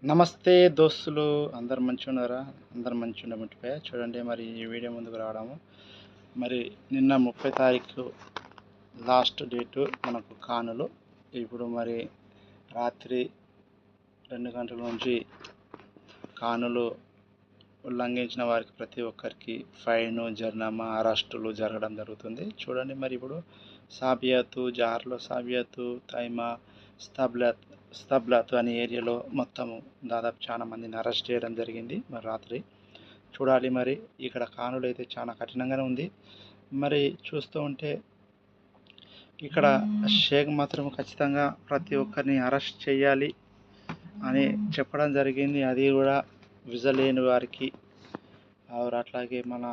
నమస్తే దోస్తులు, అందరు మంచిగున్నారా? అందరు మంచిగుండమంటిపోయా చూడండి. మరి ఈ వీడియో ముందుకు రావడము మరి నిన్న 30 తారీఖు లాస్ట్ డేటు మనకు కానులు. ఇప్పుడు మరి రాత్రి 2 గంటల నుంచి కానులు ఉల్లంఘించిన వారికి ప్రతి ఒక్కరికి ఫైను, జరిమానా, అరెస్టులు జరగడం జరుగుతుంది. చూడండి మరి ఇప్పుడు సాబియాతు, జార్లో సాబియాతు, తైమా, స్తబ్లాత్ అనే ఏరియాలో మొత్తము దాదాపు చాలా మందిని అరెస్ట్ చేయడం జరిగింది. మరి రాత్రి చూడాలి. మరి ఇక్కడ కానులు అయితే చాలా కఠినంగానే ఉంది. మరి చూస్తూ ఉంటే ఇక్కడ షేక్ మాత్రం ఖచ్చితంగా ప్రతి ఒక్కరిని అరెస్ట్ చేయాలి అని చెప్పడం జరిగింది. అది కూడా విజా లేని వారికి, అట్లాగే మన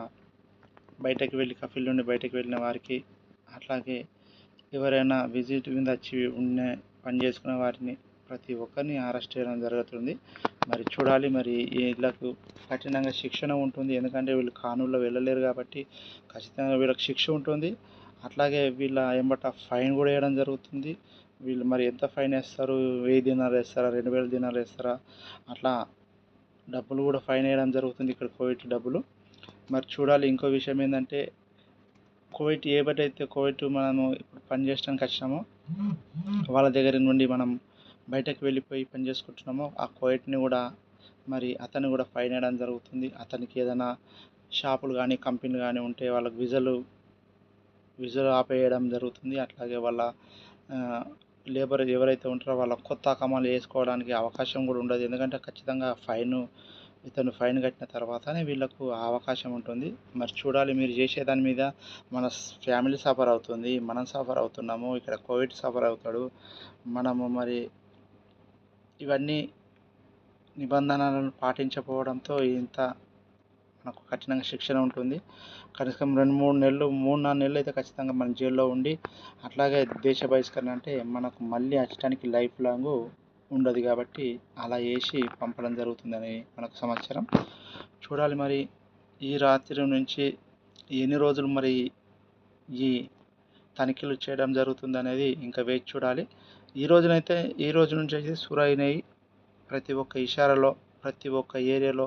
బయటకు వెళ్ళి కఫిల్ నుండి బయటకు వెళ్ళిన వారికి, అట్లాగే ఎవరైనా విజిట్ మీద వచ్చి పని చేసుకునే వారిని ప్రతి ఒక్కరిని అరెస్ట్ చేయడం జరుగుతుంది. మరి చూడాలి. మరి వీళ్ళకు కఠినంగా శిక్షణ ఉంటుంది. ఎందుకంటే వీళ్ళు కానూరులో వెళ్ళలేరు కాబట్టి ఖచ్చితంగా వీళ్ళకి శిక్ష ఉంటుంది. అట్లాగే వీళ్ళ ఎంబట ఫైన్ కూడా వేయడం జరుగుతుంది. వీళ్ళు మరి ఎంత ఫైన్ వేస్తారు? 1000 దినాలు వేస్తారా? 2000 దినాలు వేస్తారా? అట్లా డబ్బులు కూడా ఫైన్ వేయడం జరుగుతుంది ఇక్కడ కోవిడ్ డబ్బులు. మరి చూడాలి. ఇంకో విషయం ఏంటంటే కోవిడ్ ఏబట్టయితే కోవిడ్ మనము ఇప్పుడు పని చేయడానికి వచ్చినామో వాళ్ళ దగ్గర నుండి మనం బయటకు వెళ్ళిపోయి పని చేసుకుంటున్నామో ఆ కోవిడ్ని కూడా మరి అతన్ని కూడా ఫైన్ వేయడం జరుగుతుంది. అతనికి ఏదైనా షాపులు కానీ కంపెనీలు కానీ ఉంటే వాళ్ళకి విజులు ఆపేయడం జరుగుతుంది. అట్లాగే వాళ్ళ లేబర్ ఎవరైతే ఉంటారో వాళ్ళ కొత్త అకమాలు వేసుకోవడానికి అవకాశం కూడా ఉండదు. ఎందుకంటే ఖచ్చితంగా ఇతను ఫైన్ కట్టిన తర్వాతనే వీళ్ళకు ఆ అవకాశం ఉంటుంది. మరి చూడాలి. మీరు చేసే దాని మీద మన ఫ్యామిలీ సఫర్ అవుతుంది, మనం సఫర్ అవుతున్నాము, ఇక్కడ కోవిడ్ సఫర్ అవుతాడు. మనము మరి ఇవన్నీ నిబంధనలను పాటించకపోవడంతో ఇంత మనకు కఠినంగా శిక్షణ ఉంటుంది. కనీసం 2-3 నెలలు 3-4 నెలలు అయితే ఖచ్చితంగా మన జైల్లో ఉండి, అట్లాగే దేశ బహిష్కరణ అంటే మనకు మళ్ళీ వచ్చడానికి లైఫ్ లాంగ్ ఉండదు కాబట్టి అలా వేసి పంపడం జరుగుతుందని మనకు సమాచారం. చూడాలి. మరి ఈ రాత్రి నుంచి ఎన్ని రోజులు మరి ఈ తనిఖీలు చేయడం జరుగుతుంది అనేది ఇంకా వేచి చూడాలి. ఈ రోజు నుంచి అయితే సురైనాయి ప్రతి ఒక్క ఇషారాలో, ప్రతి ఒక్క ఏరియాలో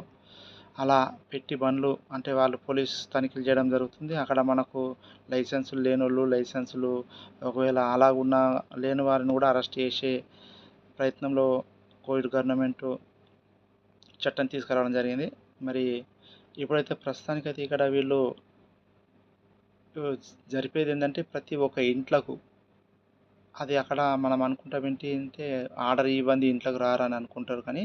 అలా పెట్టి బండ్లు అంటే వాళ్ళు పోలీస్ తనిఖీలు చేయడం జరుగుతుంది. అక్కడ మనకు లైసెన్సులు లేనోళ్ళు, లైసెన్సులు ఒకవేళ అలాగున్న లేని వారిని కూడా అరెస్ట్ చేసే ప్రయత్నంలో కోవిడ్ గవర్నమెంట్ చట్టం తీసుకురావడం జరిగింది. మరి ఇప్పుడైతే ప్రస్తుతానికైతే ఇక్కడ వీళ్ళు జరిపేది ఏంటంటే ప్రతి ఒక్క ఇంట్లకు అది అక్కడ మనం అనుకుంటాం ఏంటి అంటే ఆర్డర్ ఇవ్వండి ఇంట్లోకి రారని అనుకుంటారు. కానీ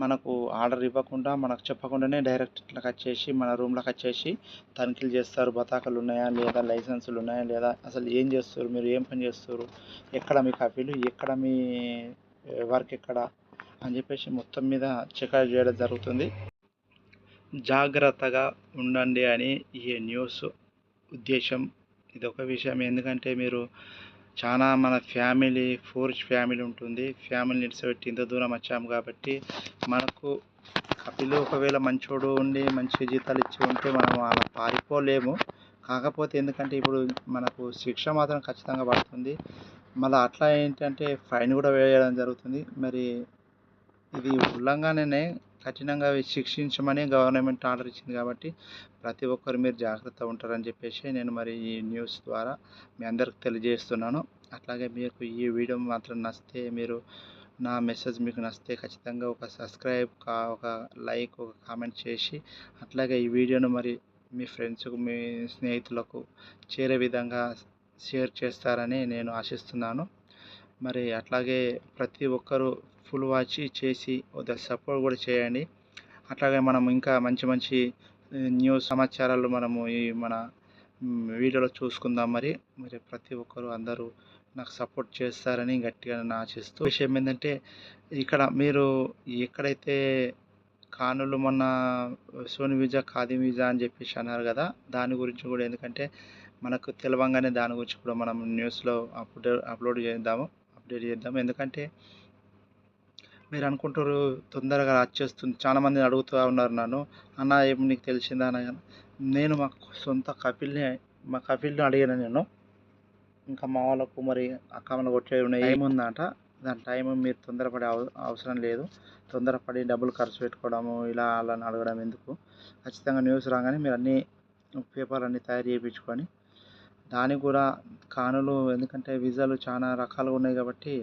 మనకు ఆర్డర్ ఇవ్వకుండా మనకు చెప్పకుండానే డైరెక్ట్ ఇట్లా వచ్చేసి మన రూమ్లోకి వచ్చేసి తనిఖీలు చేస్తారు. బతాకాలు ఉన్నాయా లేదా, లైసెన్సులు ఉన్నాయా లేదా, అసలు ఏం చేస్తారు, మీరు ఏం పని చేస్తారు, ఎక్కడ మీ కాపీలు, ఎక్కడ మీ వర్క్ ఎక్కడ అని చెప్పేసి మొత్తం మీద చెకప్ చేయడం జరుగుతుంది. జాగ్రత్తగా ఉండండి అని ఈ న్యూస్ ఉద్దేశం. ఇదొక విషయం. ఎందుకంటే మీరు చాలా మన ఫోర్స్ ఫ్యామిలీ ఉంటుంది. ఫ్యామిలీని నిడిచిపెట్టి ఇంత దూరం వచ్చాము కాబట్టి మనకు కపిలు ఒకవేళ మంచోడు ఉండి మంచి జీతాలు ఇచ్చి ఉంటే మనం అలా పారిపోలేము. కాకపోతే ఎందుకంటే ఇప్పుడు మనకు శిక్ష మాత్రం ఖచ్చితంగా పడుతుంది. మళ్ళీ అట్లా ఏంటంటే ఫైన్ కూడా వేయడం జరుగుతుంది. మరి ఇది ఉల్లంఘననే కఠినంగా శిక్షించమని గవర్నమెంట్ ఆర్డర్ ఇచ్చింది కాబట్టి ప్రతి ఒక్కరు మీరు జాగ్రత్త ఉంటారని చెప్పేసి నేను మరి ఈ న్యూస్ ద్వారా మీ అందరికి తెలియజేస్తున్నాను. అట్లాగే మీకు ఈ వీడియో మాత్రం నచ్చితే, మీరు నా మెసేజ్ మీకు నచ్చితే ఖచ్చితంగా ఒక సబ్స్క్రైబ్, ఒక లైక్, ఒక కామెంట్ చేసి అట్లాగే ఈ వీడియోను మరి మీ ఫ్రెండ్స్కు, మీ స్నేహితులకు చేరే విధంగా షేర్ చేస్తారని నేను ఆశిస్తున్నాను. మరి అట్లాగే ప్రతి ఒక్కరూ ఫుల్ వాచ్ చేసి సపోర్ట్ కూడా చేయండి. అట్లాగే మనం ఇంకా మంచి మంచి న్యూస్ సమాచారాలు మనము ఈ మన వీడియోలో చూసుకుందాం. మరి ప్రతి ఒక్కరు అందరూ నాకు సపోర్ట్ చేస్తారని గట్టిగా ఆశిస్తూ విషయం ఏంటంటే ఇక్కడ మీరు ఎక్కడైతే కానులు మొన్న సోని వీజా, ఖాదీ వీజా అని చెప్పేసి అన్నారు కదా, దాని గురించి కూడా ఎందుకంటే మనకు తెలవంగానే దాని గురించి కూడా మనం న్యూస్లో అప్డేట్ చేద్దాము. ఎందుకంటే మీరు అనుకుంటారు తొందరగా వచ్చేస్తుంది. చాలామంది అడుగుతూ ఉన్నారు నన్ను, అన్న ఏం నీకు తెలిసిందా అన్న. నేను మా కపిల్ని అడిగాను నేను. ఇంకా మా వాళ్ళకు మరి అక్కమలు కొట్టేది ఉన్నాయి, ఏముందట దాని టైం మీరు తొందరపడే అవసరం లేదు. తొందరపడి డబ్బులు ఖర్చు పెట్టుకోవడము ఇలా అలా అడగడం ఎందుకు. ఖచ్చితంగా న్యూస్ రాగానే మీరు అన్నీ పేపర్లు తయారు చేయించుకొని దానికి కూడా కానులు, ఎందుకంటే వీసాలు చాలా రకాలుగా ఉన్నాయి కాబట్టి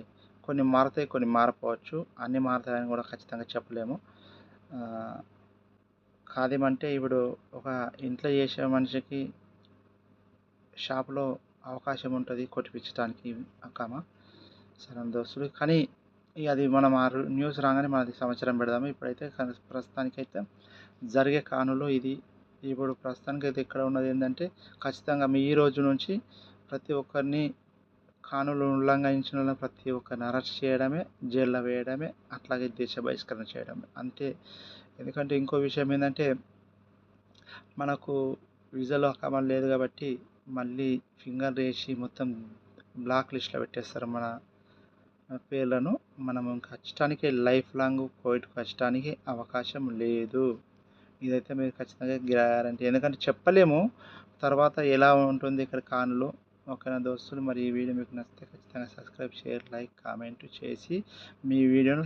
కొన్ని మారుతాయి, కొన్ని మారకపోవచ్చు. అన్నీ మారుతాయని కూడా ఖచ్చితంగా చెప్పలేము. ఖాదీమంటే ఇప్పుడు ఒక ఇంట్లో చేసే మనిషికి షాప్‌లో అవకాశం ఉంటది కొట్టిపిచ్చటానికి సరే దోస్తులు. కానీ ఇగ అది మనం న్యూస్ రాగానే మనది సంవత్సరం పెడదాము. ఇప్పుడైతే ప్రస్తుతానికైతే జరిగే కానులో ఇది. ఇప్పుడు ప్రస్తుతానికైతే ఇక్కడ ఉన్నదేందంటే ఖచ్చితంగా ఈ రోజు నుంచి ప్రతి ఒక్కరిని కానులు ఉల్లంఘించిన ప్రతి ఒక్కరిని అరెస్ట్ చేయడమే, జైల్లో వేయడమే, అట్లాగే దేశ బహిష్కరణ చేయడమే. అంతే. ఎందుకంటే ఇంకో విషయం ఏందంటే మనకు వీసాలో అకామా లేదు కాబట్టి మళ్ళీ ఫింగర్ వేసి మొత్తం బ్లాక్ లిస్ట్‌లో పెట్టేస్తారు మన పేర్లను. మనం ఖచ్చితానికి లైఫ్ లాంగ్ కోర్టుకి వచ్చటానికి అవకాశం లేదు. ఇదైతే మీరు ఖచ్చితంగా గ్యారంటీ. ఎందుకంటే చెప్పలేము తర్వాత ఎలా ఉంటుంది ఇక్కడ కానులో. ఓకేనా దోస్తులు. మరి ఈ వీడియో మీకు నచ్చితే ఖచ్చితంగా సబ్స్క్రైబ్, షేర్, లైక్, కామెంట్ చేసి మీ వీడియోను